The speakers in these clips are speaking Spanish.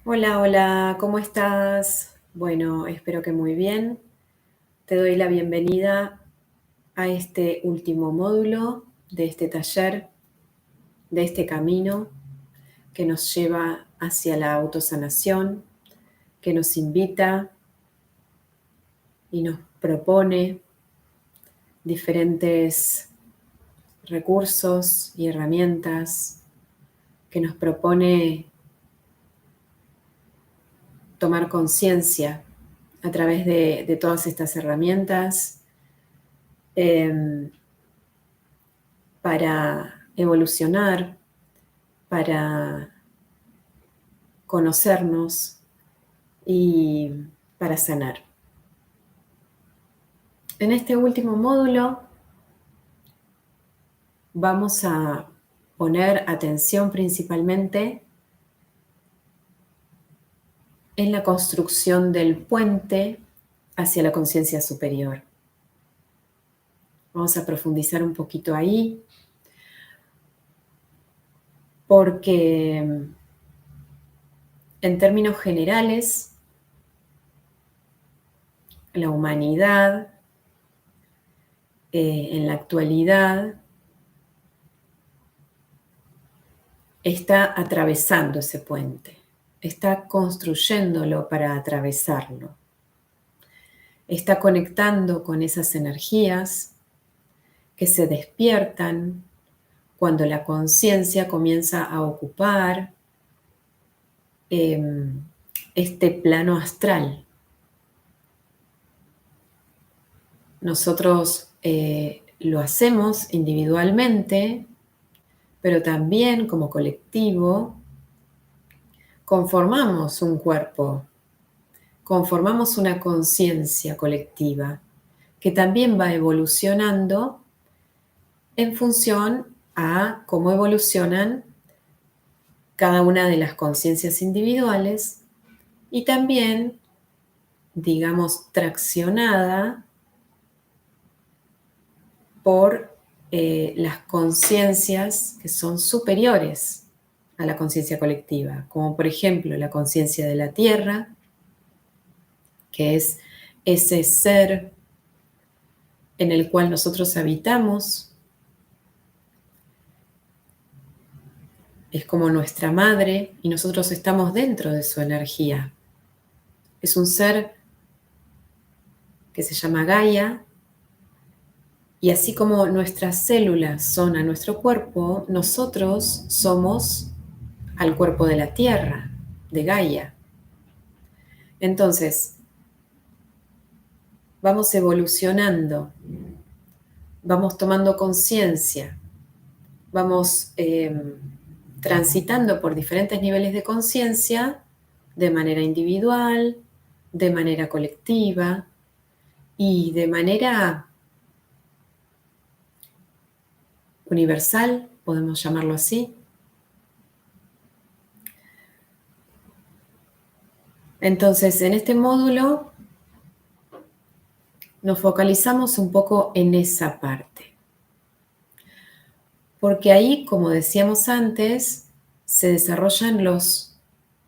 Hola, hola, ¿cómo estás? Bueno, espero que muy bien. Te doy la bienvenida a este último módulo de este taller, de este camino que nos lleva hacia la autosanación, que nos invita y nos propone diferentes recursos y herramientas, que nos propone tomar conciencia a través de todas estas herramientas. em, para evolucionar, para conocernos y para sanar. En este último módulo vamos a poner atención principalmente en la construcción del puente hacia la conciencia superior. Vamos a profundizar un poquito ahí porque en términos generales la humanidad en la actualidad está atravesando ese puente, está construyéndolo para atravesarlo, está conectando con esas energías que se despiertan cuando la conciencia comienza a ocupar este plano astral. Nosotros lo hacemos individualmente, pero también como colectivo conformamos un cuerpo, conformamos una conciencia colectiva que también va evolucionando en función a cómo evolucionan cada una de las conciencias individuales y también, digamos, traccionada por las conciencias que son superiores a la conciencia colectiva, como por ejemplo la conciencia de la Tierra, que es ese ser en el cual nosotros habitamos, es como nuestra madre y nosotros estamos dentro de su energía. Es un ser que se llama Gaia y así como nuestras células son a nuestro cuerpo, nosotros somos al cuerpo de la Tierra, de Gaia. Entonces, vamos evolucionando, vamos tomando conciencia, vamos transitando por diferentes niveles de conciencia de manera individual, de manera colectiva y de manera universal, podemos llamarlo así. Entonces, en este módulo nos focalizamos un poco en esa parte. Porque ahí, como decíamos antes, se desarrollan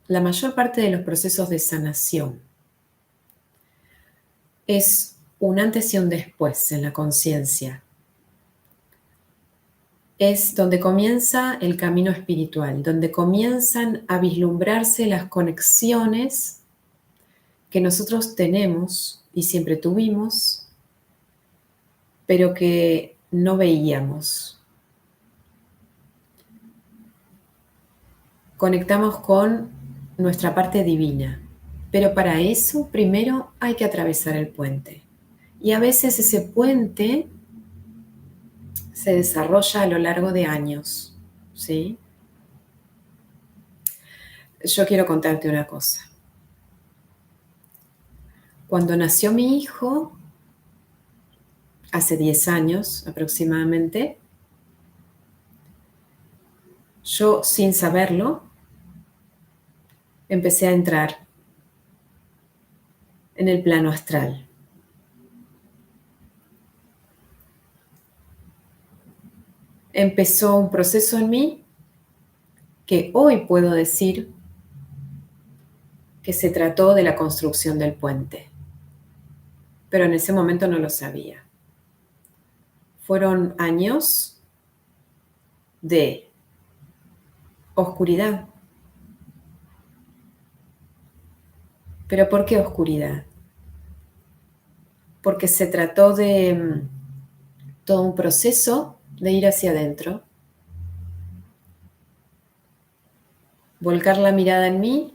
la mayor parte de los procesos de sanación. Es un antes y un después en la conciencia. Es donde comienza el camino espiritual, donde comienzan a vislumbrarse las conexiones que nosotros tenemos y siempre tuvimos, pero que no veíamos. Conectamos con nuestra parte divina, pero para eso primero hay que atravesar el puente. Y a veces ese puente se desarrolla a lo largo de años, ¿sí? Yo quiero contarte una cosa. Cuando nació mi hijo, hace 10 años aproximadamente, yo sin saberlo empecé a entrar en el plano astral. Empezó un proceso en mí que hoy puedo decir que se trató de la construcción del puente, pero en ese momento no lo sabía. Fueron años de oscuridad. ¿Pero por qué oscuridad? Porque se trató de todo un proceso de ir hacia adentro, volcar la mirada en mí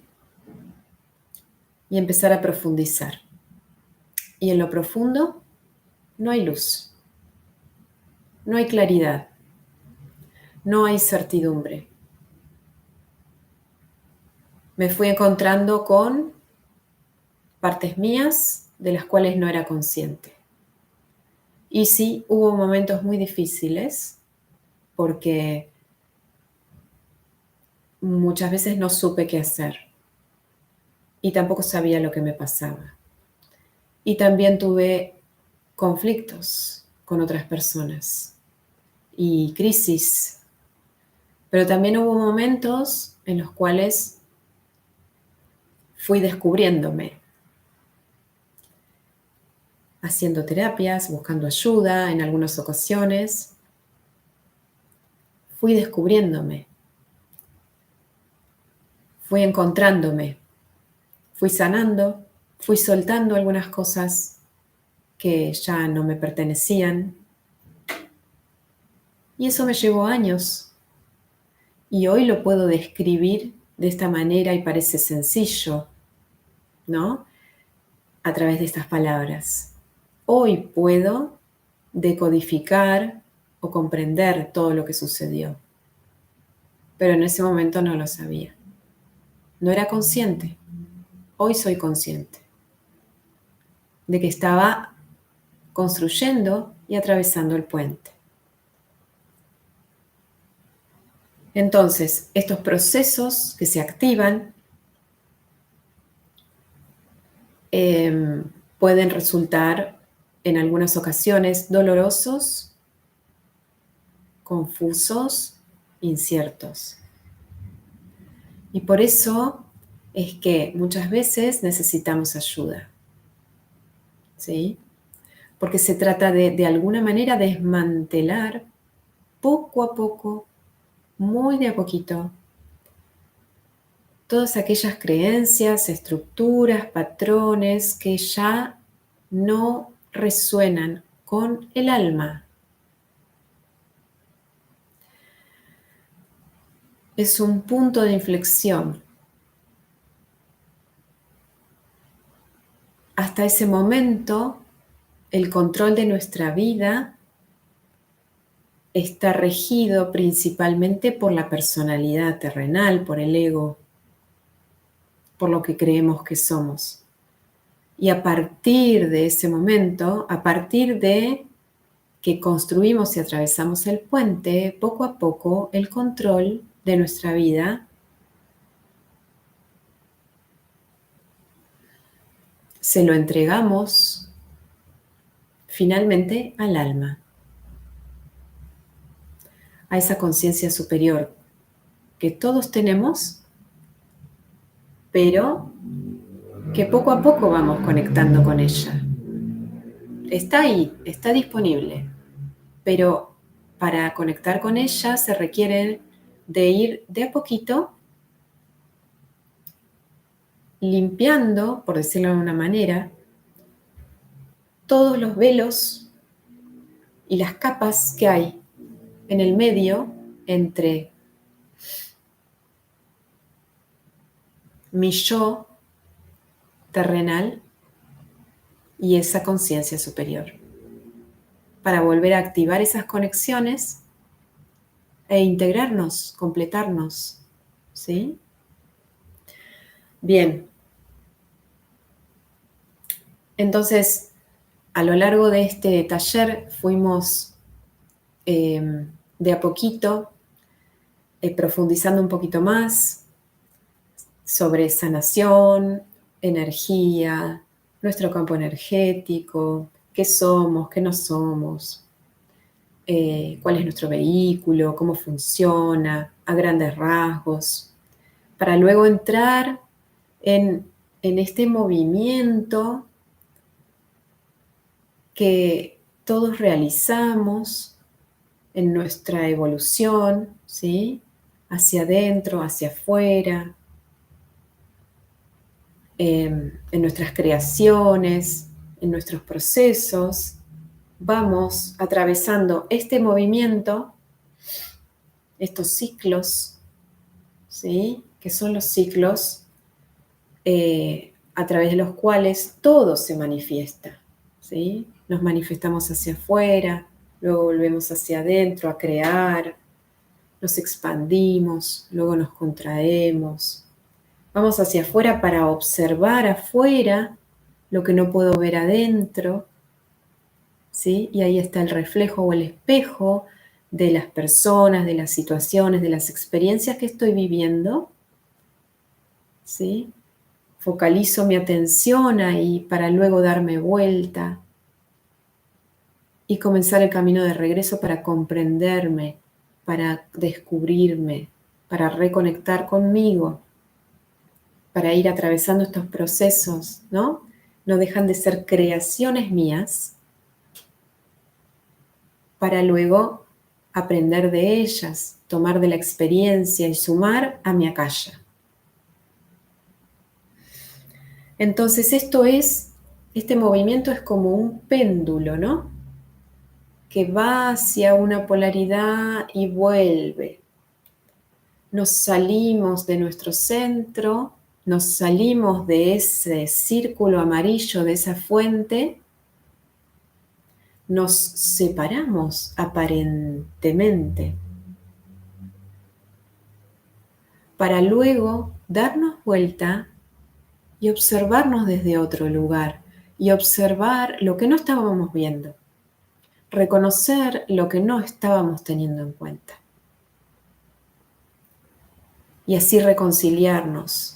y empezar a profundizar. Y en lo profundo no hay luz, no hay claridad, no hay certidumbre. Me fui encontrando con partes mías de las cuales no era consciente. Y sí, hubo momentos muy difíciles porque muchas veces no supe qué hacer y tampoco sabía lo que me pasaba. Y también tuve conflictos con otras personas y crisis, pero también hubo momentos en los cuales fui descubriéndome, haciendo terapias, buscando ayuda en algunas ocasiones. Fui descubriéndome, fui encontrándome, fui sanando, fui soltando algunas cosas que ya no me pertenecían. Y eso me llevó años. Y hoy lo puedo describir de esta manera y parece sencillo, ¿no? A través de estas palabras. Hoy puedo decodificar o comprender todo lo que sucedió. Pero en ese momento no lo sabía. No era consciente. Hoy soy consciente de que estaba construyendo y atravesando el puente. Entonces, estos procesos que se activan pueden resultar en algunas ocasiones dolorosos, confusos, inciertos. Y por eso es que muchas veces necesitamos ayuda, ¿sí? Porque se trata de alguna manera desmantelar poco a poco, muy de a poquito, todas aquellas creencias, estructuras, patrones que ya no resuenan con el alma. Es un punto de inflexión. Hasta ese momento, el control de nuestra vida está regido principalmente por la personalidad terrenal, por el ego, por lo que creemos que somos. Y a partir de ese momento, a partir de que construimos y atravesamos el puente, poco a poco el control de nuestra vida se lo entregamos finalmente al alma, a esa conciencia superior que todos tenemos, pero que poco a poco vamos conectando con ella. Está ahí, está disponible, pero para conectar con ella se requiere de ir de a poquito limpiando, por decirlo de una manera, todos los velos y las capas que hay en el medio entre mi yo terrenal y esa conciencia superior, para volver a activar esas conexiones e integrarnos, completarnos, ¿sí? Bien. Entonces, a lo largo de este taller fuimos de a poquito profundizando un poquito más sobre sanación, energía, nuestro campo energético, qué somos, qué no somos, cuál es nuestro vehículo, cómo funciona, a grandes rasgos, para luego entrar en en este movimiento que todos realizamos en nuestra evolución, ¿sí? Hacia adentro, hacia afuera, en nuestras creaciones, en nuestros procesos, vamos atravesando este movimiento, estos ciclos, ¿sí? Que son los ciclos a través de los cuales todo se manifiesta, ¿sí? Nos manifestamos hacia afuera, luego volvemos hacia adentro a crear, nos expandimos, luego nos contraemos. Vamos hacia afuera para observar afuera lo que no puedo ver adentro, ¿sí? Y ahí está el reflejo o el espejo de las personas, de las situaciones, de las experiencias que estoy viviendo, ¿sí? Focalizo mi atención ahí para luego darme vuelta y comenzar el camino de regreso para comprenderme, para descubrirme, para reconectar conmigo, para ir atravesando estos procesos, ¿no? No dejan de ser creaciones mías para luego aprender de ellas, tomar de la experiencia y sumar a mi acaya. Entonces este movimiento es como un péndulo, ¿no? Que va hacia una polaridad y vuelve. Nos salimos de nuestro centro, nos salimos de ese círculo amarillo, de esa fuente, nos separamos aparentemente, para luego darnos vuelta y observarnos desde otro lugar y observar lo que no estábamos viendo, reconocer lo que no estábamos teniendo en cuenta y así reconciliarnos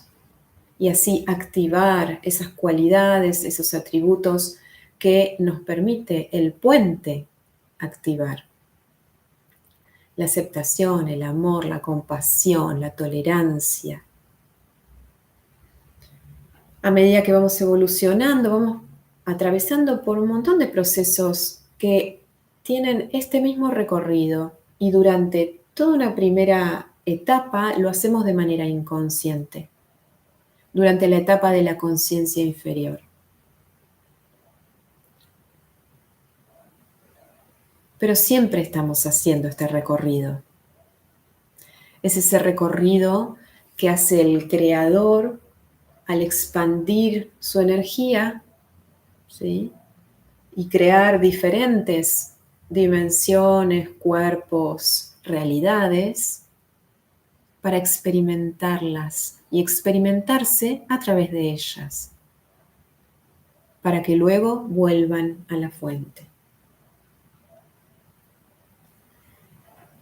y así activar esas cualidades, esos atributos que nos permite el puente activar. La aceptación, el amor, la compasión, la tolerancia. A medida que vamos evolucionando, vamos atravesando por un montón de procesos que tienen este mismo recorrido y durante toda una primera etapa lo hacemos de manera inconsciente, durante la etapa de la conciencia inferior. Pero siempre estamos haciendo este recorrido. Es ese recorrido que hace el creador al expandir su energía, ¿sí? Y crear diferentes dimensiones, cuerpos, realidades, para experimentarlas y experimentarse a través de ellas, para que luego vuelvan a la fuente.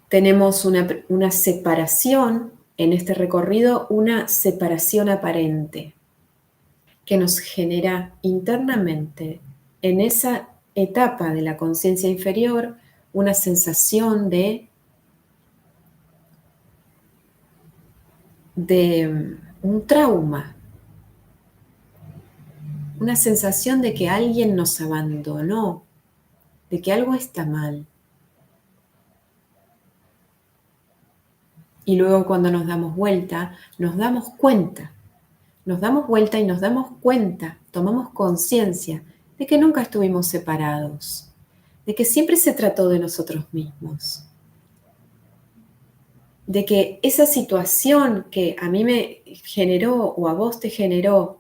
Tenemos una separación en este recorrido, una separación aparente que nos genera internamente en esa etapa de la conciencia inferior una sensación de un trauma, una sensación de que alguien nos abandonó, de que algo está mal. Y luego cuando nos damos vuelta y nos damos cuenta, tomamos conciencia de que nunca estuvimos separados, de que siempre se trató de nosotros mismos, de que esa situación que a mí me generó o a vos te generó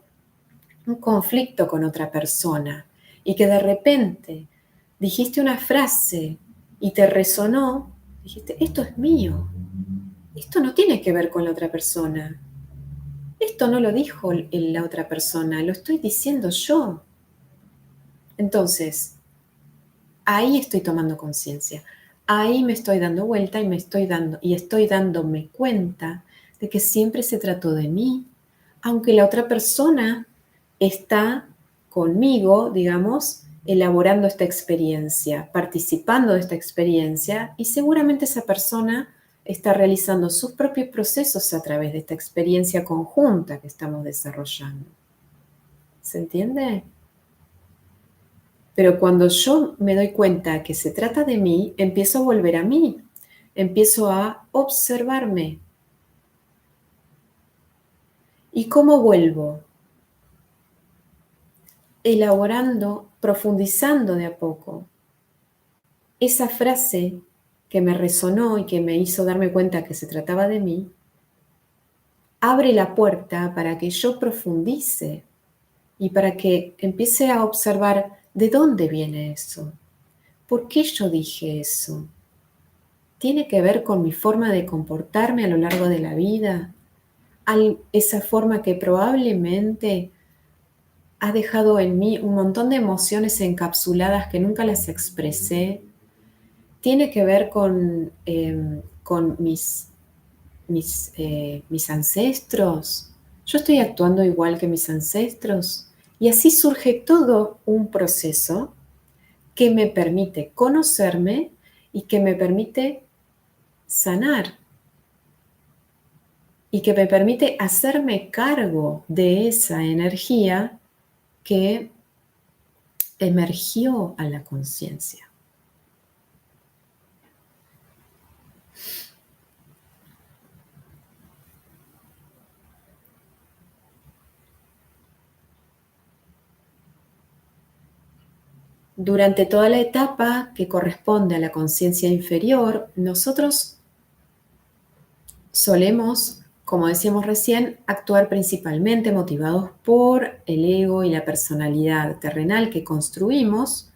un conflicto con otra persona y que de repente dijiste una frase y te resonó, dijiste, esto es mío, esto no tiene que ver con la otra persona, esto no lo dijo la otra persona, lo estoy diciendo yo. Entonces, ahí estoy tomando conciencia, ahí me estoy dando vuelta y estoy dándome cuenta de que siempre se trató de mí, aunque la otra persona está conmigo, digamos, elaborando esta experiencia, participando de esta experiencia, y seguramente esa persona está realizando sus propios procesos a través de esta experiencia conjunta que estamos desarrollando. ¿Se entiende? Pero cuando yo me doy cuenta que se trata de mí, empiezo a volver a mí, empiezo a observarme. ¿Y cómo vuelvo? Elaborando, profundizando de a poco. Esa frase que me resonó y que me hizo darme cuenta que se trataba de mí, abre la puerta para que yo profundice y para que empiece a observar de dónde viene eso, por qué yo dije eso. ¿Tiene que ver con mi forma de comportarme a lo largo de la vida? Esa forma que probablemente ha dejado en mí un montón de emociones encapsuladas que nunca las expresé. Tiene que ver con mis ancestros. Yo estoy actuando igual que mis ancestros. Y así surge todo un proceso que me permite conocerme y que me permite sanar y que me permite hacerme cargo de esa energía que emergió a la conciencia. Durante toda la etapa que corresponde a la conciencia inferior, nosotros solemos, como decíamos recién, actuar principalmente motivados por el ego y la personalidad terrenal que construimos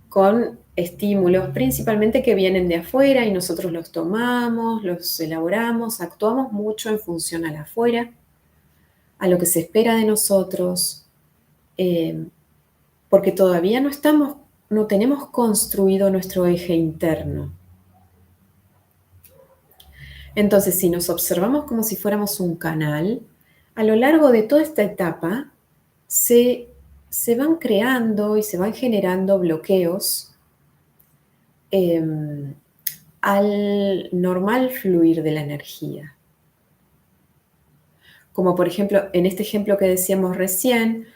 con estímulos principalmente que vienen de afuera y nosotros los tomamos, los elaboramos, actuamos mucho en función al afuera, a lo que se espera de nosotros, porque todavía no tenemos construido nuestro eje interno. Entonces, si nos observamos como si fuéramos un canal, a lo largo de toda esta etapa se van creando y se van generando bloqueos al normal fluir de la energía. Como por ejemplo, en este ejemplo que decíamos recién,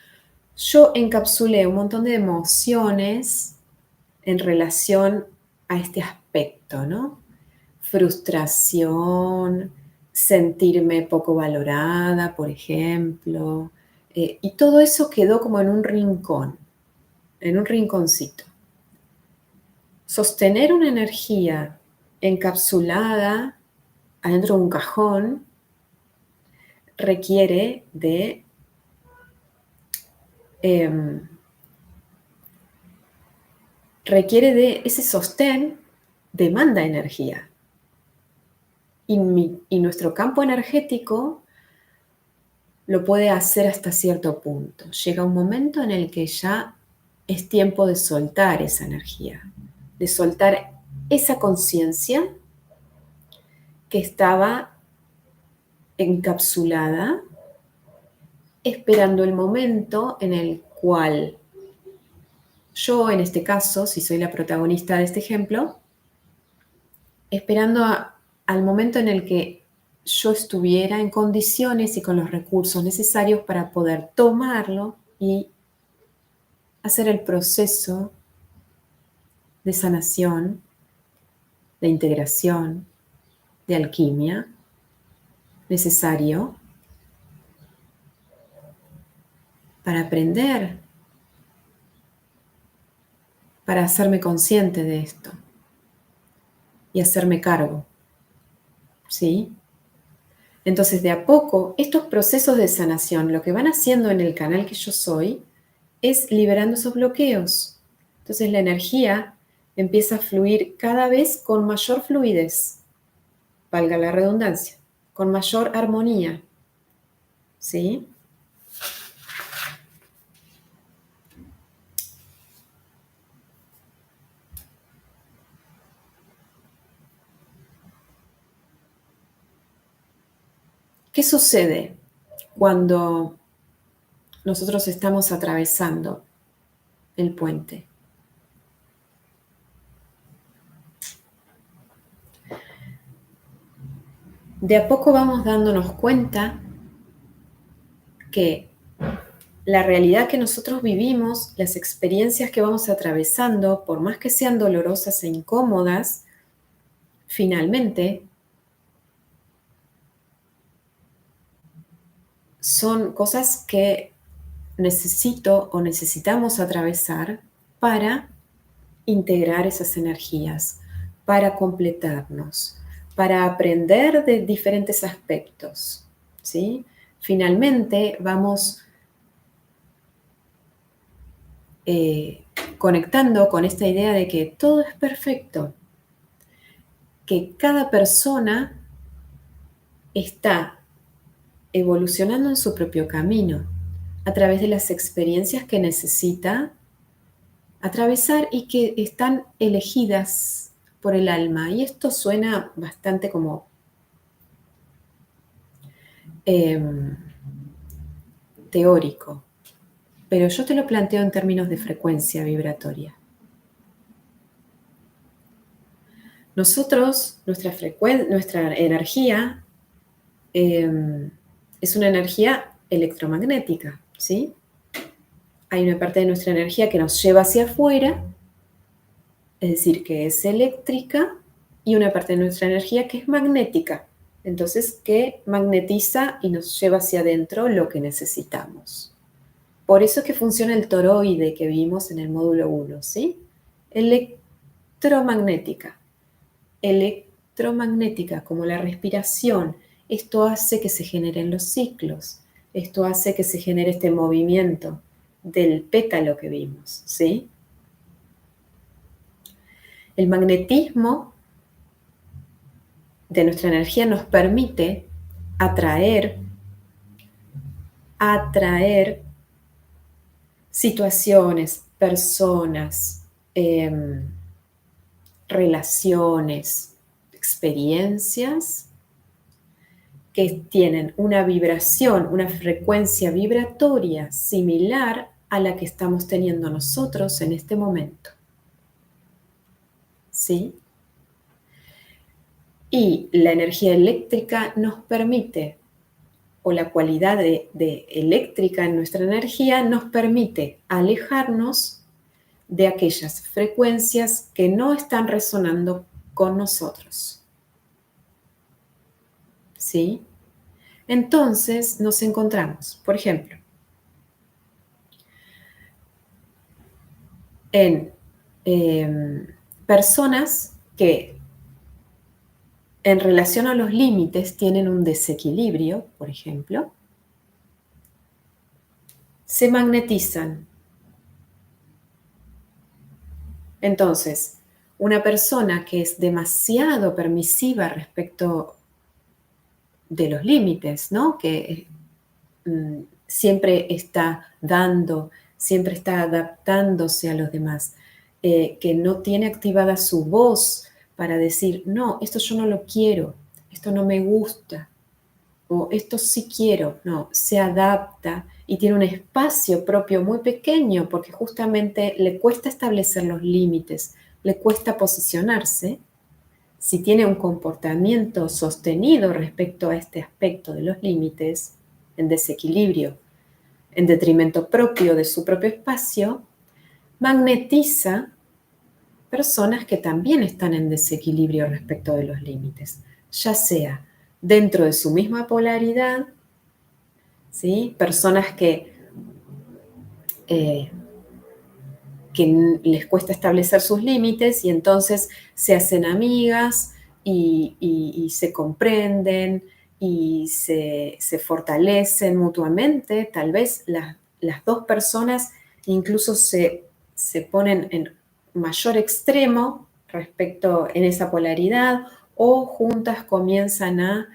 yo encapsulé un montón de emociones en relación a este aspecto, ¿no? Frustración, sentirme poco valorada, por ejemplo, y todo eso quedó como en un rincón, en un rinconcito. Sostener una energía encapsulada adentro de un cajón requiere de ese sostén, demanda energía. Y nuestro campo energético lo puede hacer hasta cierto punto. Llega un momento en el que ya es tiempo de soltar esa energía, de soltar esa conciencia que estaba encapsulada, esperando el momento en el cual yo, en este caso, si soy la protagonista de este ejemplo, esperando al momento en el que yo estuviera en condiciones y con los recursos necesarios para poder tomarlo y hacer el proceso de sanación, de integración, de alquimia necesario para aprender, para hacerme consciente de esto y hacerme cargo, ¿sí? Entonces, de a poco, estos procesos de sanación, lo que van haciendo en el canal que yo soy, es liberando esos bloqueos. Entonces, la energía empieza a fluir cada vez con mayor fluidez, valga la redundancia, con mayor armonía, ¿sí? ¿Qué sucede cuando nosotros estamos atravesando el puente? De a poco vamos dándonos cuenta que la realidad que nosotros vivimos, las experiencias que vamos atravesando, por más que sean dolorosas e incómodas, finalmente son cosas que necesito o necesitamos atravesar para integrar esas energías, para completarnos, para aprender de diferentes aspectos, ¿sí? Finalmente vamos conectando con esta idea de que todo es perfecto, que cada persona está evolucionando en su propio camino a través de las experiencias que necesita atravesar y que están elegidas por el alma. Y esto suena bastante como teórico, pero yo te lo planteo en términos de frecuencia vibratoria. Nosotros, nuestra energía es una energía electromagnética, ¿sí? Hay una parte de nuestra energía que nos lleva hacia afuera, es decir, que es eléctrica, y una parte de nuestra energía que es magnética, entonces que magnetiza y nos lleva hacia adentro lo que necesitamos. Por eso es que funciona el toroide que vimos en el módulo 1, ¿sí? Electromagnética. Electromagnética, como la respiración. Esto hace que se generen los ciclos. Esto hace que se genere este movimiento del pétalo que vimos, ¿sí? El magnetismo de nuestra energía nos permite atraer situaciones, personas, relaciones, experiencias que tienen una vibración, una frecuencia vibratoria similar a la que estamos teniendo nosotros en este momento. ¿Sí? Y la energía eléctrica nos permite, o la cualidad de eléctrica en nuestra energía nos permite alejarnos de aquellas frecuencias que no están resonando con nosotros. ¿Sí? Entonces nos encontramos, por ejemplo, en personas que en relación a los límites tienen un desequilibrio, por ejemplo, se magnetizan. Entonces, una persona que es demasiado permisiva respecto de los límites, ¿no? Que siempre está dando, siempre está adaptándose a los demás, que no tiene activada su voz para decir, no, esto yo no lo quiero, esto no me gusta, o esto sí quiero, no, se adapta y tiene un espacio propio muy pequeño porque justamente le cuesta establecer los límites, le cuesta posicionarse. Si tiene un comportamiento sostenido respecto a este aspecto de los límites, en desequilibrio, en detrimento propio de su propio espacio, magnetiza personas que también están en desequilibrio respecto de los límites, ya sea dentro de su misma polaridad, ¿sí? Personas que les cuesta establecer sus límites y entonces se hacen amigas y se comprenden y se fortalecen mutuamente. Tal vez las dos personas incluso se ponen en mayor extremo respecto en esa polaridad o juntas comienzan a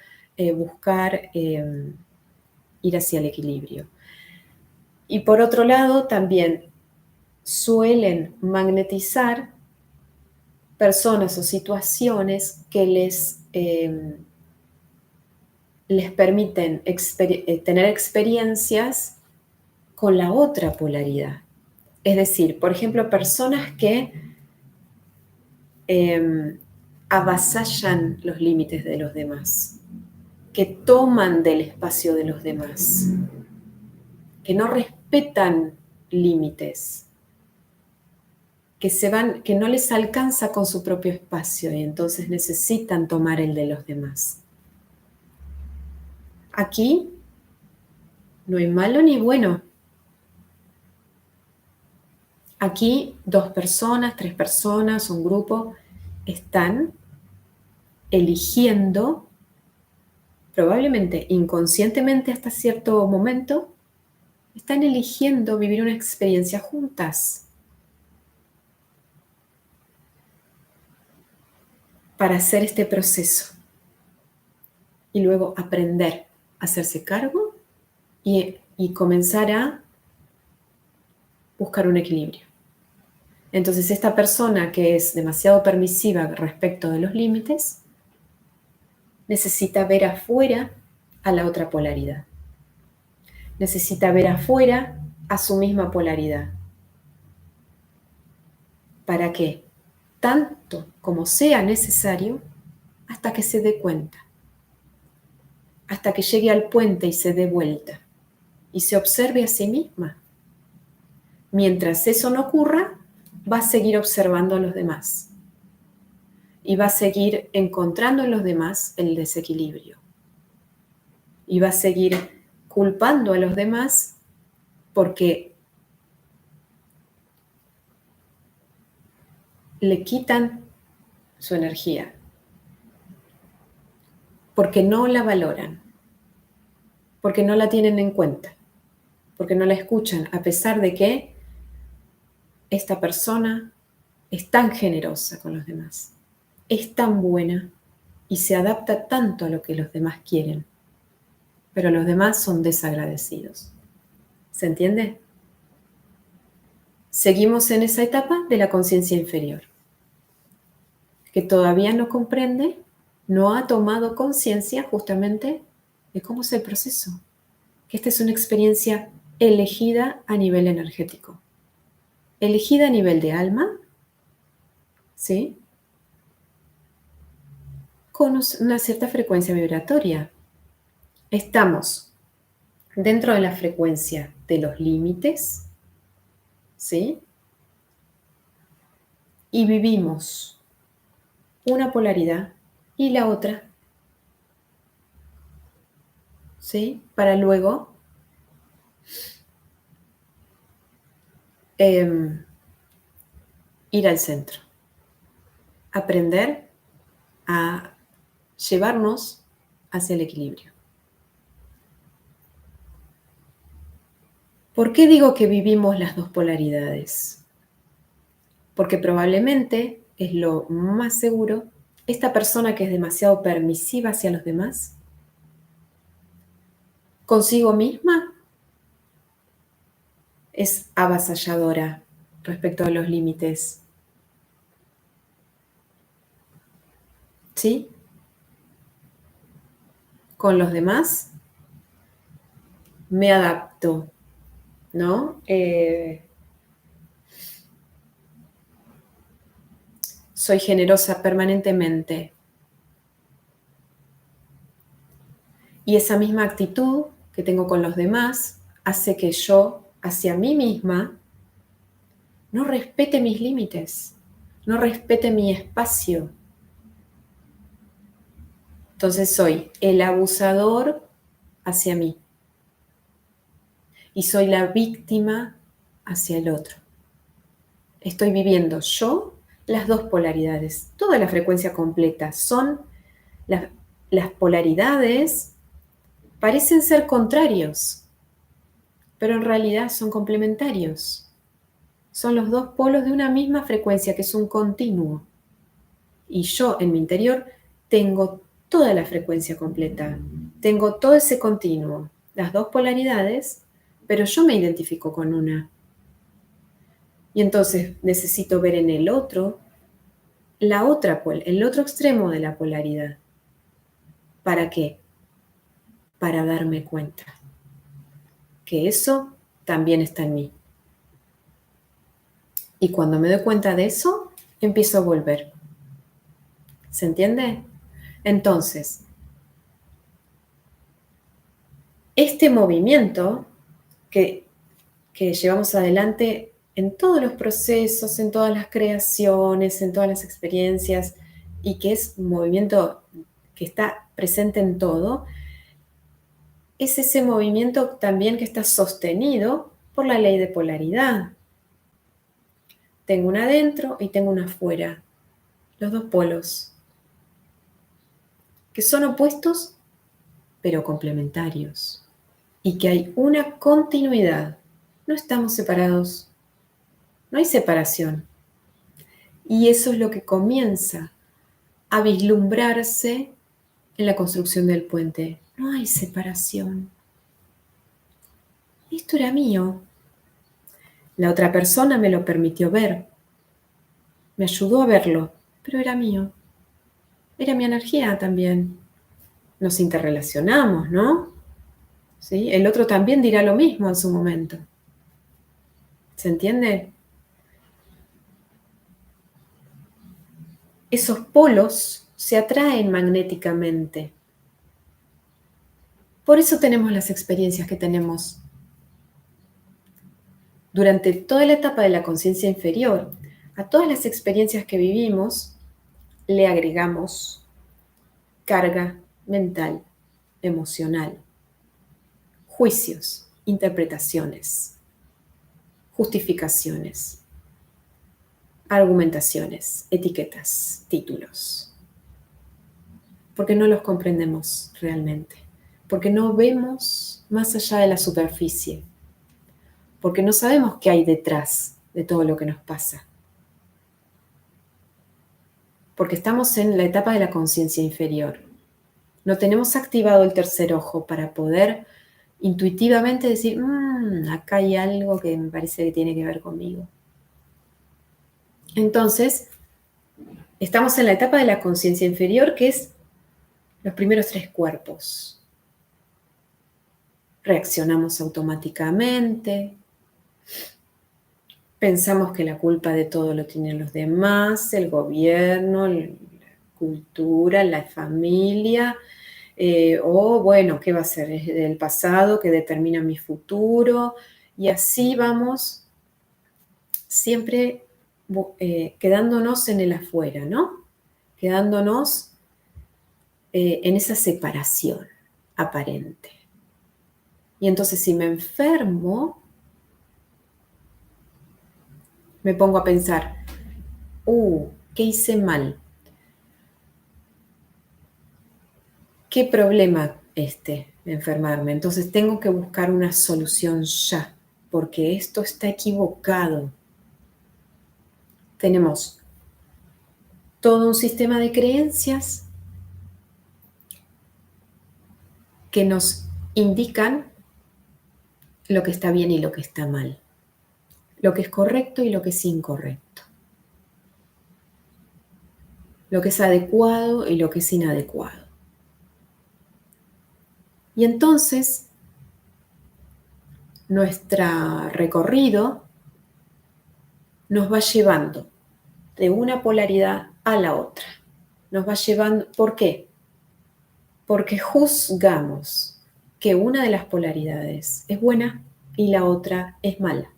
buscar ir hacia el equilibrio. Y por otro lado, también suelen magnetizar personas o situaciones que les permiten tener experiencias con la otra polaridad. Es decir, por ejemplo, personas que avasallan los límites de los demás, que toman del espacio de los demás, que no respetan respetan límites, que no les alcanza con su propio espacio y entonces necesitan tomar el de los demás. Aquí no hay malo ni bueno. Aquí 2 personas, 3 personas, un grupo, están eligiendo, probablemente inconscientemente hasta cierto momento, están eligiendo vivir una experiencia juntas para hacer este proceso y luego aprender a hacerse cargo y comenzar a buscar un equilibrio. Entonces, esta persona que es demasiado permisiva respecto de los límites necesita ver afuera a la otra polaridad. Necesita ver afuera a su misma polaridad. ¿Para qué? Tanto como sea necesario hasta que se dé cuenta, hasta que llegue al puente y se dé vuelta y se observe a sí misma. Mientras eso no ocurra, va a seguir observando a los demás y va a seguir encontrando en los demás el desequilibrio y va a seguir culpando a los demás porque le quitan su energía, porque no la valoran, porque no la tienen en cuenta, porque no la escuchan, a pesar de que esta persona es tan generosa con los demás, es tan buena y se adapta tanto a lo que los demás quieren, pero los demás son desagradecidos. ¿Se entiende? Seguimos en esa etapa de la conciencia inferior, que todavía no comprende, no ha tomado conciencia justamente de cómo es el proceso, que esta es una experiencia elegida a nivel energético, elegida a nivel de alma, ¿sí? Con una cierta frecuencia vibratoria. Estamos dentro de la frecuencia de los límites, ¿sí? Y vivimos una polaridad y la otra, ¿sí? Para luego ir al centro, aprender a llevarnos hacia el equilibrio. ¿Por qué digo que vivimos las 2 polaridades? Porque probablemente es lo más seguro, esta persona que es demasiado permisiva hacia los demás, consigo misma es avasalladora respecto a los límites. ¿Sí? Con los demás me adapto, ¿no? Soy generosa permanentemente. Y esa misma actitud que tengo con los demás hace que yo, hacia mí misma, no respete mis límites, no respete mi espacio. Entonces soy el abusador hacia mí y soy la víctima hacia el otro. Estoy viviendo yo las 2 polaridades, toda la frecuencia completa. Son las polaridades, parecen ser contrarios, pero en realidad son complementarios. Son los 2 polos de una misma frecuencia, que es un continuo. Y yo en mi interior tengo toda la frecuencia completa, tengo todo ese continuo, las 2 polaridades, pero yo me identifico con una. Y entonces necesito ver en el otro el otro extremo de la polaridad. ¿Para qué? Para darme cuenta que eso también está en mí. Y cuando me doy cuenta de eso, empiezo a volver. ¿Se entiende? Entonces, este movimiento que que llevamos adelante en todos los procesos, en todas las creaciones, en todas las experiencias, y que es un movimiento que está presente en todo, es ese movimiento también que está sostenido por la ley de polaridad. Tengo una adentro y tengo una afuera, los dos polos, que son opuestos pero complementarios, y que hay una continuidad. No estamos separados, no hay separación. Y eso es lo que comienza a vislumbrarse en la construcción del puente. No hay separación. Esto era mío. La otra persona me lo permitió ver. Me ayudó a verlo, pero era mío. Era mi energía también. Nos interrelacionamos, ¿no? ¿Sí? El otro también dirá lo mismo en su momento. ¿Se entiende? Esos polos se atraen magnéticamente. Por eso tenemos las experiencias que tenemos. Durante toda la etapa de la conciencia inferior, a todas las experiencias que vivimos, le agregamos carga mental, emocional, juicios, interpretaciones, justificaciones, argumentaciones, etiquetas, títulos, porque no los comprendemos realmente, porque no vemos más allá de la superficie, porque no sabemos qué hay detrás de todo lo que nos pasa, porque estamos en la etapa de la conciencia inferior. No tenemos activado el tercer ojo para poder intuitivamente decir, acá hay algo que me parece que tiene que ver conmigo. Entonces, estamos en la etapa de la conciencia inferior, que es los primeros 3 cuerpos. Reaccionamos automáticamente, pensamos que la culpa de todo lo tienen los demás, el gobierno, la cultura, la familia, o bueno, ¿qué va a ser? Es el pasado que determina mi futuro, y así vamos siempre quedándonos en el afuera, ¿no? Quedándonos en esa separación aparente. Y entonces si me enfermo, me pongo a pensar, ¿qué hice mal? ¿Qué problema enfermarme? Entonces tengo que buscar una solución ya, porque esto está equivocado. Tenemos todo un sistema de creencias que nos indican lo que está bien y lo que está mal, lo que es correcto y lo que es incorrecto, lo que es adecuado y lo que es inadecuado. Y entonces, nuestro recorrido nos va llevando de una polaridad a la otra. Nos va llevando, ¿por qué? Porque juzgamos que una de las polaridades es buena y la otra es mala.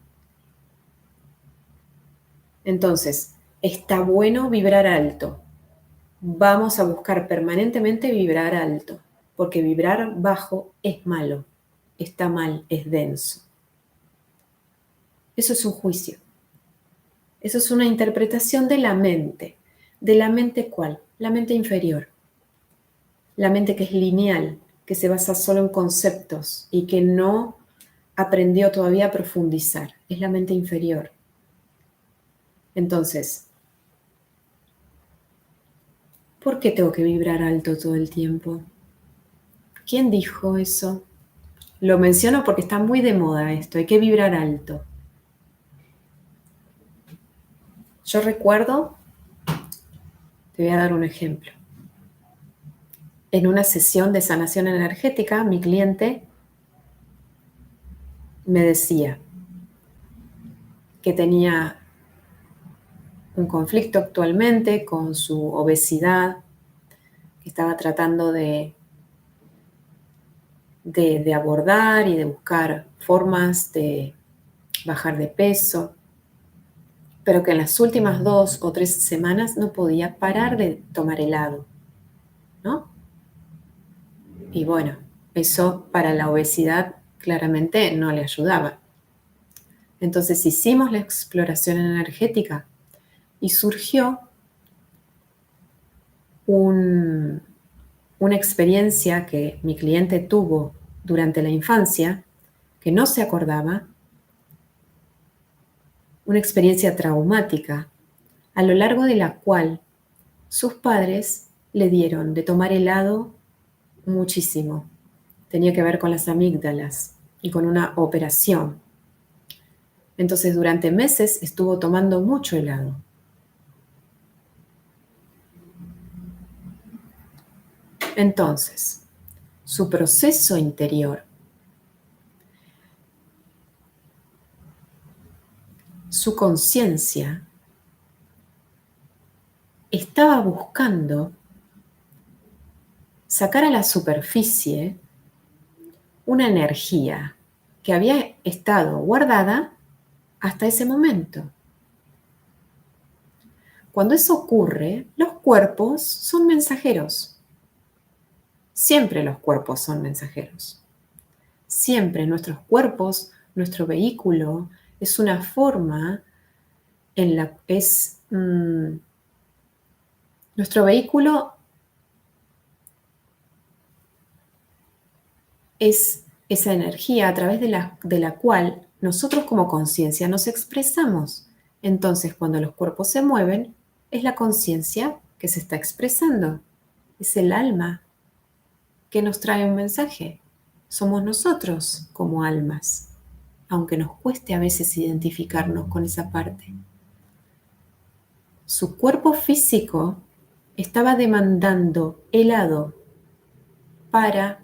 Entonces, está bueno vibrar alto. Vamos a buscar permanentemente vibrar alto, porque vibrar bajo es malo, está mal, es denso. Eso es un juicio. Eso es una interpretación de la mente. ¿De la mente cuál? La mente inferior. La mente que es lineal, que se basa solo en conceptos y que no aprendió todavía a profundizar. Es la mente inferior. Entonces, ¿por qué tengo que vibrar alto todo el tiempo? ¿Quién dijo eso? Lo menciono porque está muy de moda esto, hay que vibrar alto. Yo recuerdo, te voy a dar un ejemplo. En una sesión de sanación energética, mi cliente me decía que tenía un conflicto actualmente con su obesidad, que estaba tratando de abordar y de buscar formas de bajar de peso, pero que en las últimas 2 o 3 semanas no podía parar de tomar helado, ¿no? Y bueno, eso para la obesidad claramente no le ayudaba. Entonces hicimos la exploración energética y surgió una experiencia que mi cliente tuvo durante la infancia, que no se acordaba, una experiencia traumática, a lo largo de la cual sus padres le dieron de tomar helado muchísimo. Tenía que ver con las amígdalas y con una operación. Entonces durante meses estuvo tomando mucho helado. Entonces, su proceso interior, su conciencia, estaba buscando sacar a la superficie una energía que había estado guardada hasta ese momento. Cuando eso ocurre, los cuerpos son mensajeros. Siempre los cuerpos son mensajeros. Siempre nuestros cuerpos, nuestro vehículo, es una forma en la que nuestro vehículo es esa energía a través de la cual nosotros como conciencia nos expresamos. Entonces, cuando los cuerpos se mueven, es la conciencia que se está expresando. Es el alma que nos trae un mensaje. Somos nosotros como almas, aunque nos cueste a veces identificarnos con esa parte. Su cuerpo físico estaba demandando helado para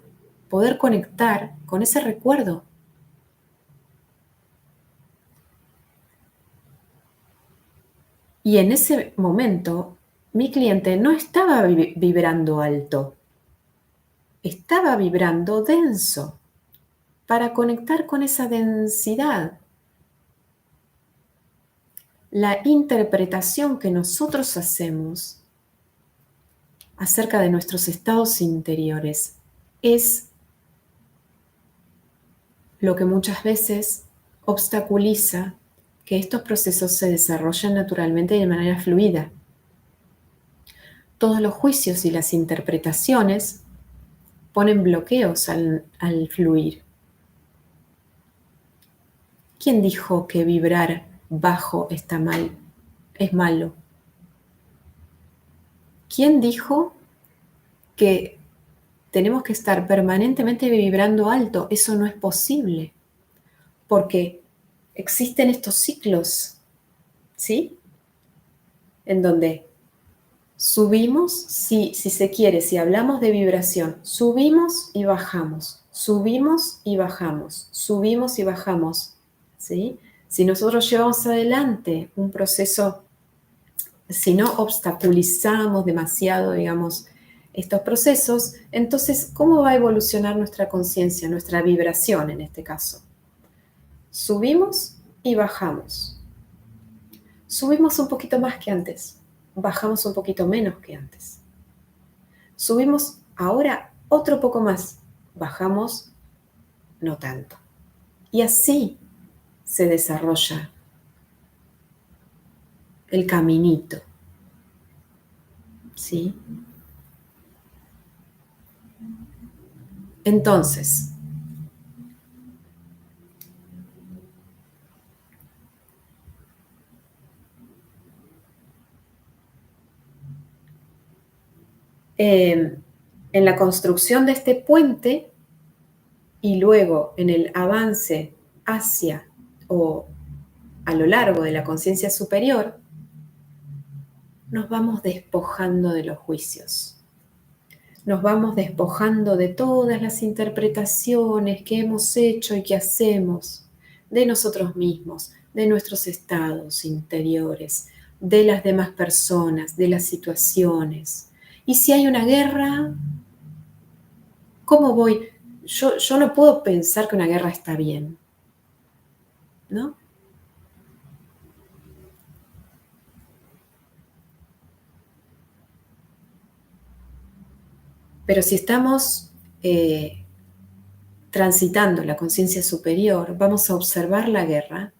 poder conectar con ese recuerdo. Y en ese momento, mi cliente no estaba vibrando alto, estaba vibrando denso para conectar con esa densidad. La interpretación que nosotros hacemos acerca de nuestros estados interiores es lo que muchas veces obstaculiza que estos procesos se desarrollen naturalmente y de manera fluida. Todos los juicios y las interpretaciones ponen bloqueos al fluir. ¿Quién dijo que vibrar bajo está mal? Es malo. ¿Quién dijo que tenemos que estar permanentemente vibrando alto? Eso no es posible, porque existen estos ciclos, ¿sí? En donde subimos, si se quiere, si hablamos de vibración, subimos y bajamos, subimos y bajamos, subimos y bajamos, ¿sí? Si nosotros llevamos adelante un proceso, si no obstaculizamos demasiado, digamos, estos procesos, entonces, ¿cómo va a evolucionar nuestra conciencia, nuestra vibración en este caso? Subimos y bajamos. Subimos un poquito más que antes, bajamos un poquito menos que antes. Subimos ahora otro poco más, bajamos no tanto. Y así se desarrolla el caminito, ¿sí? Entonces, en la construcción de este puente y luego en el avance hacia o a lo largo de la conciencia superior, nos vamos despojando de los juicios. Nos vamos despojando de todas las interpretaciones que hemos hecho y que hacemos de nosotros mismos, de nuestros estados interiores, de las demás personas, de las situaciones. Y si hay una guerra, ¿cómo voy? Yo no puedo pensar que una guerra está bien, ¿no? Pero si estamos transitando la conciencia superior, vamos a observar la guerra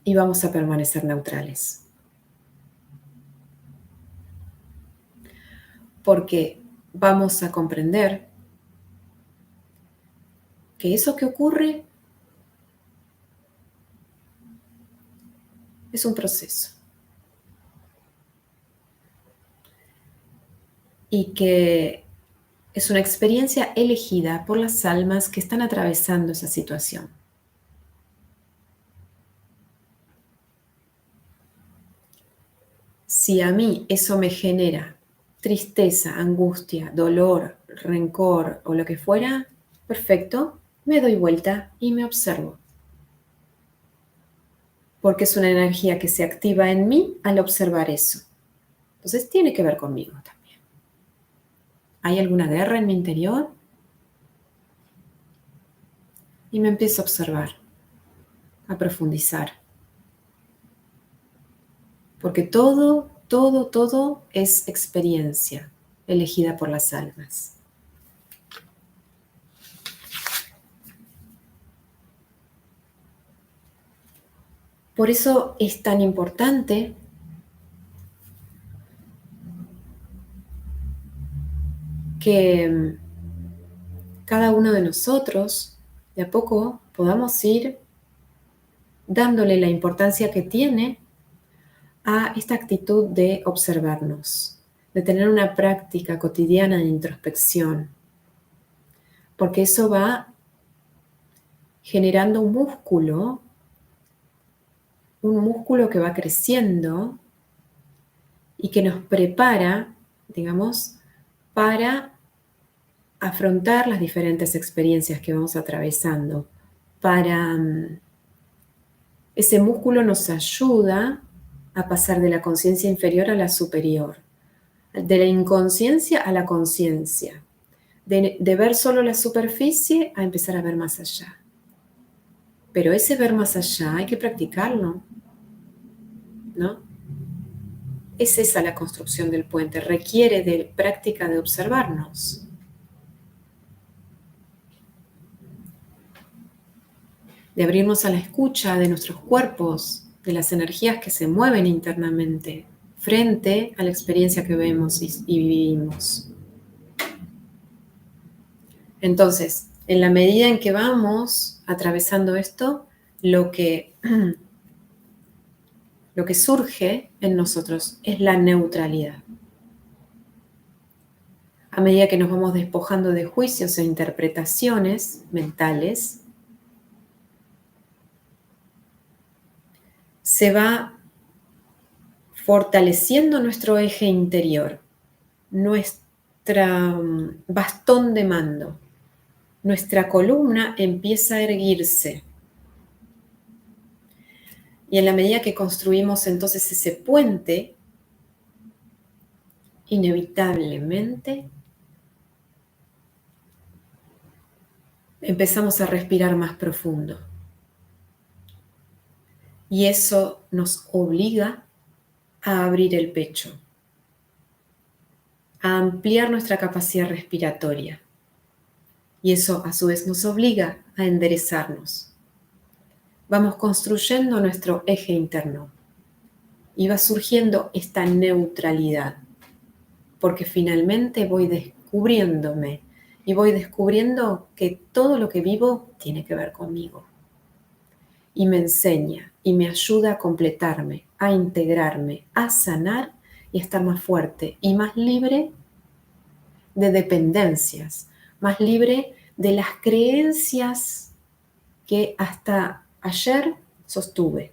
y vamos a permanecer neutrales. Porque vamos a comprender que eso que ocurre es un proceso. Y que es una experiencia elegida por las almas que están atravesando esa situación. Si a mí eso me genera tristeza, angustia, dolor, rencor o lo que fuera, perfecto, me doy vuelta y me observo. Porque es una energía que se activa en mí al observar eso. Entonces tiene que ver conmigo también. ¿Hay alguna guerra en mi interior? Y me empiezo a observar, a profundizar. Porque todo es experiencia elegida por las almas. Por eso es tan importante que cada uno de nosotros de a poco podamos ir dándole la importancia que tiene a esta actitud de observarnos, de tener una práctica cotidiana de introspección, porque eso va generando un músculo que va creciendo y que nos prepara, digamos, para afrontar las diferentes experiencias que vamos atravesando. Ese músculo nos ayuda a pasar de la conciencia inferior a la superior, de la inconsciencia a la conciencia, de ver solo la superficie a empezar a ver más allá. Pero ese ver más allá hay que practicarlo, ¿no? Es esa la construcción del puente, requiere de práctica de observarnos. De abrirnos a la escucha de nuestros cuerpos, de las energías que se mueven internamente frente a la experiencia que vemos y vivimos. Entonces, en la medida en que vamos atravesando esto, lo que surge en nosotros es la neutralidad. A medida que nos vamos despojando de juicios e interpretaciones mentales, se va fortaleciendo nuestro eje interior, nuestro bastón de mando. Nuestra columna empieza a erguirse. Y en la medida que construimos entonces ese puente, inevitablemente empezamos a respirar más profundo. Y eso nos obliga a abrir el pecho, a ampliar nuestra capacidad respiratoria. Y eso a su vez nos obliga a enderezarnos. Vamos construyendo nuestro eje interno y va surgiendo esta neutralidad, porque finalmente voy descubriéndome y voy descubriendo que todo lo que vivo tiene que ver conmigo. Y me enseña y me ayuda a completarme, a integrarme, a sanar y a estar más fuerte y más libre de dependencias, más libre de las creencias que hasta ayer sostuve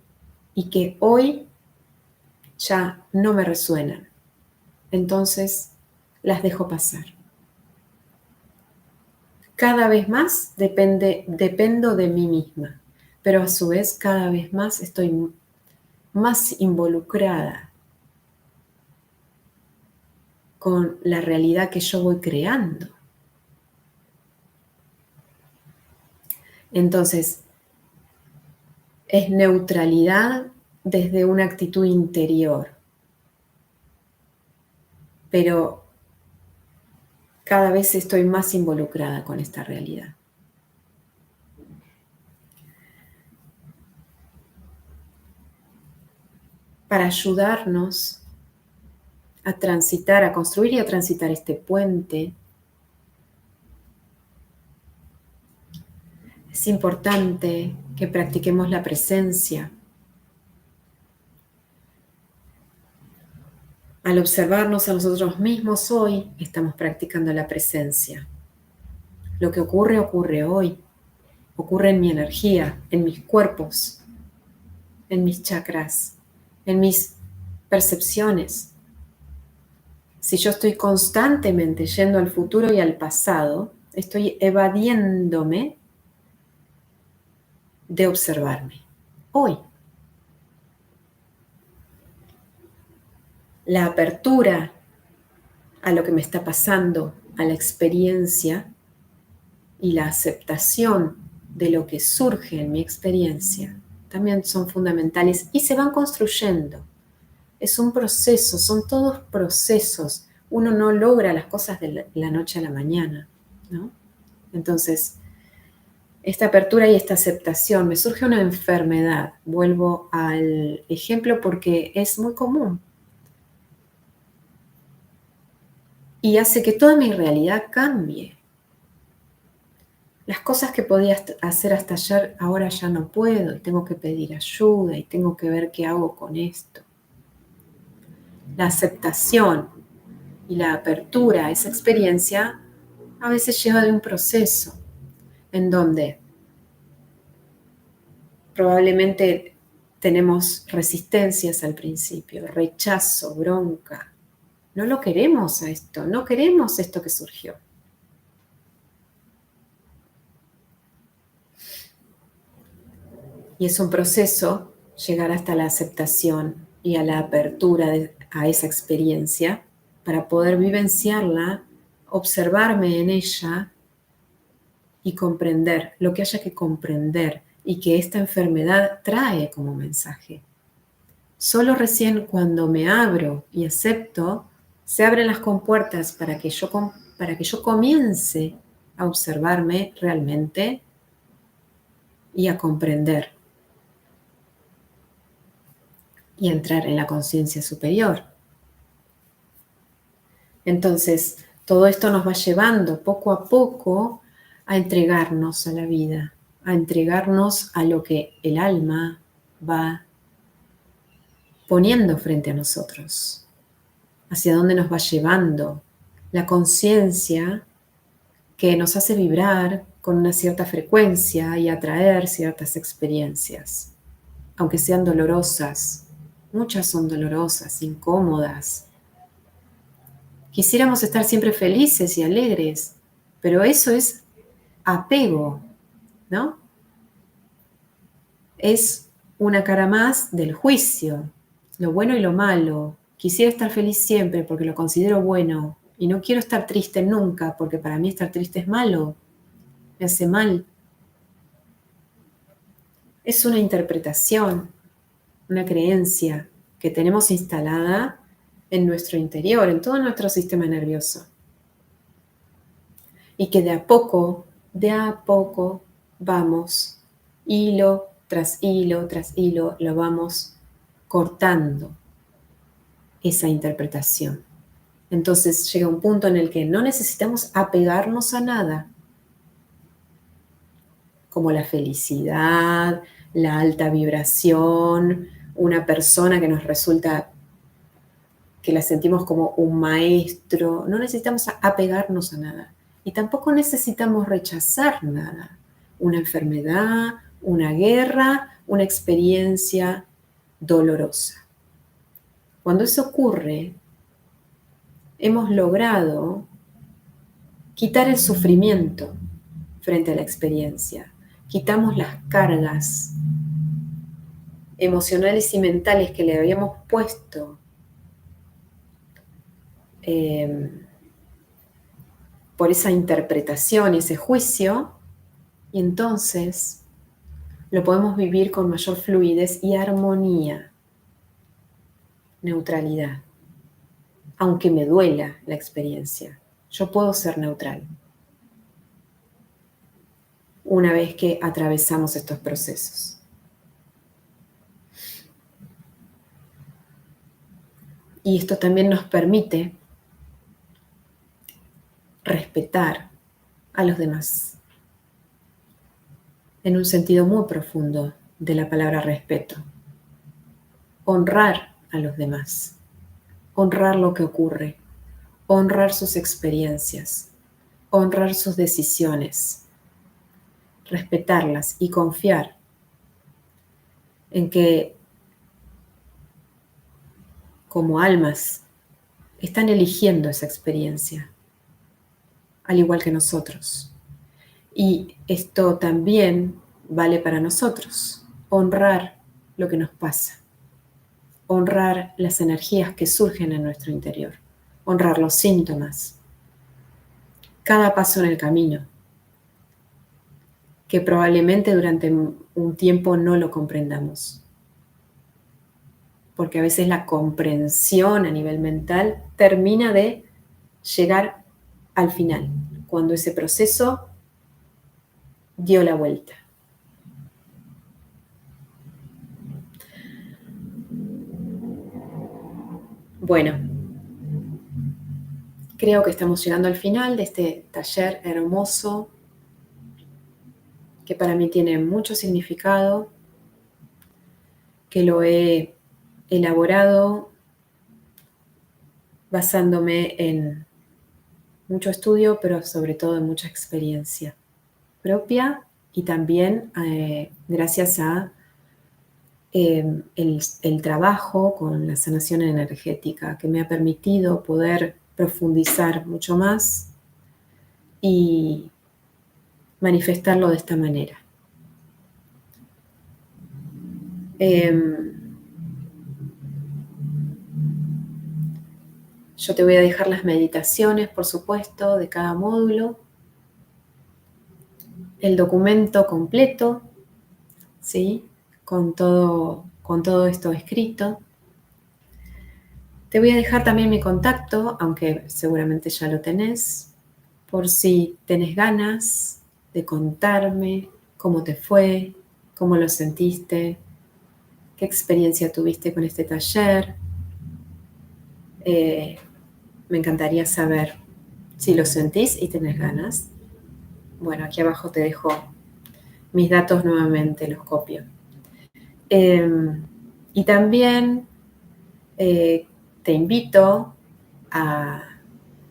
y que hoy ya no me resuenan. Entonces las dejo pasar. Cada vez más dependo de mí misma, pero a su vez cada vez más estoy más involucrada con la realidad que yo voy creando. Entonces, es neutralidad desde una actitud interior, pero cada vez estoy más involucrada con esta realidad. Para ayudarnos a transitar, a construir y a transitar este puente, es importante que practiquemos la presencia. Al observarnos a nosotros mismos hoy, estamos practicando la presencia. Lo que ocurre, ocurre hoy. Ocurre en mi energía, en mis cuerpos, en mis chakras, en mis percepciones. Si yo estoy constantemente yendo al futuro y al pasado, estoy evadiéndome de observarme hoy. La apertura a lo que me está pasando, a la experiencia y la aceptación de lo que surge en mi experiencia también son fundamentales y se van construyendo. Es un proceso, son todos procesos. Uno no logra las cosas de la noche a la mañana, ¿no? Entonces, esta apertura y esta aceptación, me surge una enfermedad, vuelvo al ejemplo porque es muy común y hace que toda mi realidad cambie. Las cosas que podía hacer hasta ayer, ahora ya no puedo y tengo que pedir ayuda y tengo que ver qué hago con esto. La aceptación y la apertura a esa experiencia a veces lleva de un proceso en donde probablemente tenemos resistencias al principio, rechazo, bronca. No lo queremos a esto, no queremos esto que surgió. Y es un proceso llegar hasta la aceptación y a la apertura a esa experiencia para poder vivenciarla, observarme en ella y comprender lo que haya que comprender y que esta enfermedad trae como mensaje. Solo recién cuando me abro y acepto, se abren las compuertas para que yo comience a observarme realmente y a comprender y a entrar en la conciencia superior. Entonces, todo esto nos va llevando poco a poco a entregarnos a la vida, a entregarnos a lo que el alma va poniendo frente a nosotros, hacia dónde nos va llevando la conciencia que nos hace vibrar con una cierta frecuencia y atraer ciertas experiencias, aunque sean dolorosas. Muchas son dolorosas, incómodas. Quisiéramos estar siempre felices y alegres, pero eso es apego, ¿no? Es una cara más del juicio, lo bueno y lo malo. Quisiera estar feliz siempre porque lo considero bueno y no quiero estar triste nunca porque para mí estar triste es malo, me hace mal. Es una interpretación, una creencia que tenemos instalada en nuestro interior, en todo nuestro sistema nervioso. Y que de a poco vamos, hilo tras hilo tras hilo, lo vamos cortando esa interpretación. Entonces llega un punto en el que no necesitamos apegarnos a nada, como la felicidad, la alta vibración, una persona que nos resulta, que la sentimos como un maestro. No necesitamos apegarnos a nada. Y tampoco necesitamos rechazar nada. Una enfermedad, una guerra, una experiencia dolorosa. Cuando eso ocurre, hemos logrado quitar el sufrimiento frente a la experiencia. Quitamos las cargas emocionales y mentales que le habíamos puesto por esa interpretación, ese juicio, y entonces lo podemos vivir con mayor fluidez y armonía, neutralidad, aunque me duela la experiencia, Yo puedo ser neutral una vez que atravesamos estos procesos. Y esto también nos permite respetar a los demás, en un sentido muy profundo de la palabra respeto. Honrar a los demás, honrar lo que ocurre, honrar sus experiencias, honrar sus decisiones, respetarlas y confiar en que como almas están eligiendo esa experiencia, al igual que nosotros. Y esto también vale para nosotros, honrar lo que nos pasa, honrar las energías que surgen en nuestro interior, honrar los síntomas, cada paso en el camino, que probablemente durante un tiempo no lo comprendamos. Porque a veces la comprensión a nivel mental termina de llegar al final, cuando ese proceso dio la vuelta. Bueno, creo que estamos llegando al final de este taller hermoso, que para mí tiene mucho significado, que lo he elaborado basándome en mucho estudio, pero sobre todo en mucha experiencia propia y también gracias a el trabajo con la sanación energética, que me ha permitido poder profundizar mucho más y manifestarlo de esta manera. Yo te voy a dejar las meditaciones, por supuesto, de cada módulo, el documento completo, ¿sí? Con todo esto escrito. Te voy a dejar también mi contacto, aunque seguramente ya lo tenés, por si tenés ganas de contarme cómo te fue, cómo lo sentiste, qué experiencia tuviste con este taller. Me encantaría saber si lo sentís y tenés ganas. Bueno, aquí abajo te dejo mis datos nuevamente, los copio. Y también te invito a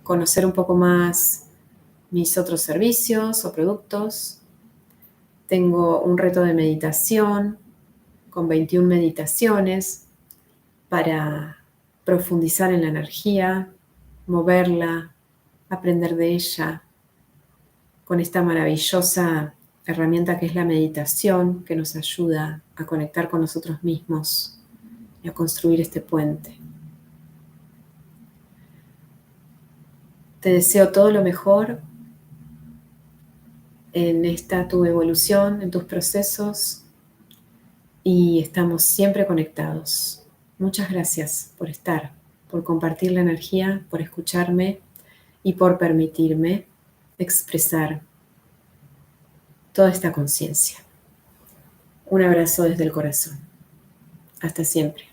conocer un poco más mis otros servicios o productos. Tengo un reto de meditación con 21 meditaciones para profundizar en la energía, moverla, aprender de ella, con esta maravillosa herramienta que es la meditación, que nos ayuda a conectar con nosotros mismos y a construir este puente. Te deseo todo lo mejor en esta tu evolución, en tus procesos, y estamos siempre conectados. Muchas gracias por estar, por compartir la energía, por escucharme y por permitirme expresar toda esta conciencia. Un abrazo desde el corazón. Hasta siempre.